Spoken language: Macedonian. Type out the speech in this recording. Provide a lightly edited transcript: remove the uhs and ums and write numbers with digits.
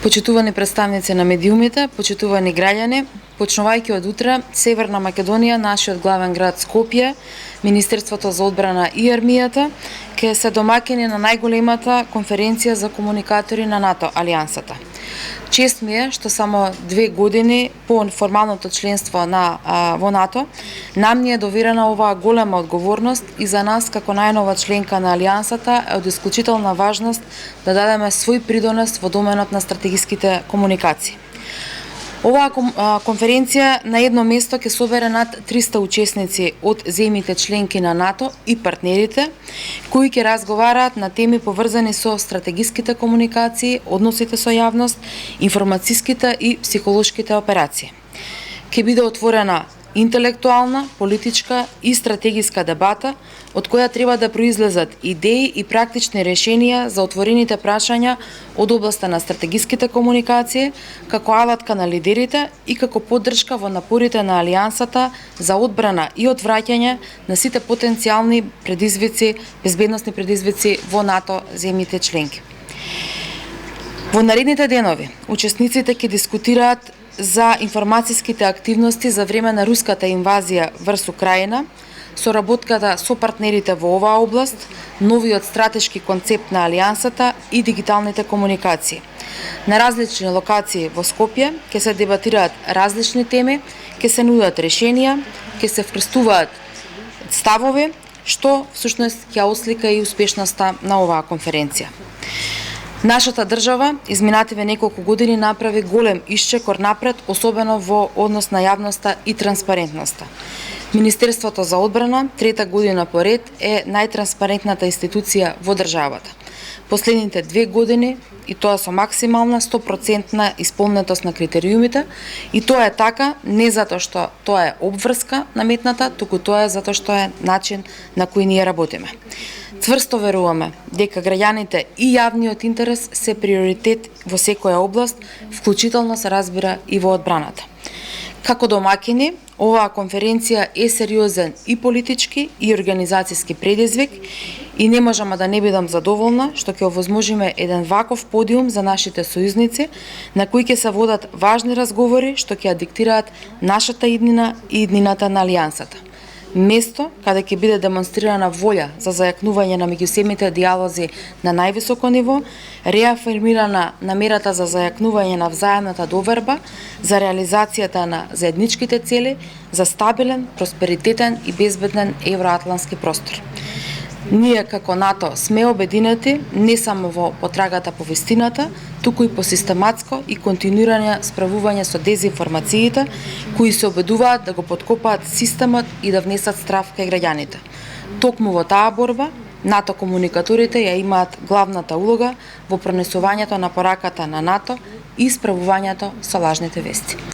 Почитувани представници на медиумите, почитувани граѓани, почнувајќи од утре, Северна Македонија, нашиот главен град Скопје, Министерството за одбрана и армијата ќе се домаќини на најголемата конференција за комуникатори на НАТО алијансата. Чест ми е што само 2 години по формалното членство во НАТО нам ни е доверена оваа голема одговорност и за нас како најнова членка на алијансата е од исклучителна важност да дадеме свој придонес во доменот на стратегиските комуникации. Оваа конференција на едно место ќе собере над 300 учесници од земјите членки на НАТО и партнерите, кои ќе разговараат на теми поврзани со стратегиските комуникации, односите со јавност, информацијските и психолошките операции. Ќе биде отворена интелектуална, политичка и стратегиска дебата, од која треба да произлезат идеи и практични решенија за отворените прашања од областа на стратегиските комуникации, како алатка на лидерите и како поддршка во напорите на алијансата за одбрана и одвраќање на сите потенцијални предизвици, безбедносни предизвици во НАТО земјите членки. Во наредните денови, учесниците ќе дискутираат за информацијските активности за време на руската инвазија врз Украина, соработката со партнерите во оваа област, новиот стратешки концепт на алијансата и дигиталните комуникации. На различни локации во Скопје ќе се дебатираат различни теми, ќе се нудат решенија, ќе се вкрстуваат ставови, што всушност ќе ослика и успешноста на оваа конференција. Нашата држава изминативе неколку години направи голем исчекор напред, особено во однос на јавноста и транспарентноста. Министерството за одбрана, 3-та година поред, е најтранспарентната институција во државата. Последните 2 години, и тоа со максимална 100% исполнетост на критериумите, и тоа е така не затоа што тоа е обврска наметната, туку тоа е затоа што е начин на кој ние работиме. Цврсто веруваме дека граѓаните и јавниот интерес се приоритет во секоја област, вклучително се разбира и во одбраната. Како домаќини, оваа конференција е сериозен и политички и организацијски предизвик и не можам да не бидам задоволна што ќе овозможиме еден ваков подиум за нашите сојузници на кои ќе се водат важни разговори што ќе диктираат нашата иднина и иднината на алијансата. Место каде ќе биде демонстрирана волја за зајакнување на меѓусебните дијалози на највисоко ниво, реафирмирана намерата за зајакнување на взаемната доверба за реализацијата на заедничките цели за стабилен, просперитетен и безбеден евроатлантски простор. Ние како НАТО сме обединети не само во потрагата по вистината, туку и по систематско и континуирано справување со дезинформациите, кои се обидуваат да го поткопаат системот и да внесат страв кај граѓаните. Токму во таа борба, НАТО комуникаторите ја имаат главната улога во пронесувањето на пораката на НАТО и справувањето со лажните вести.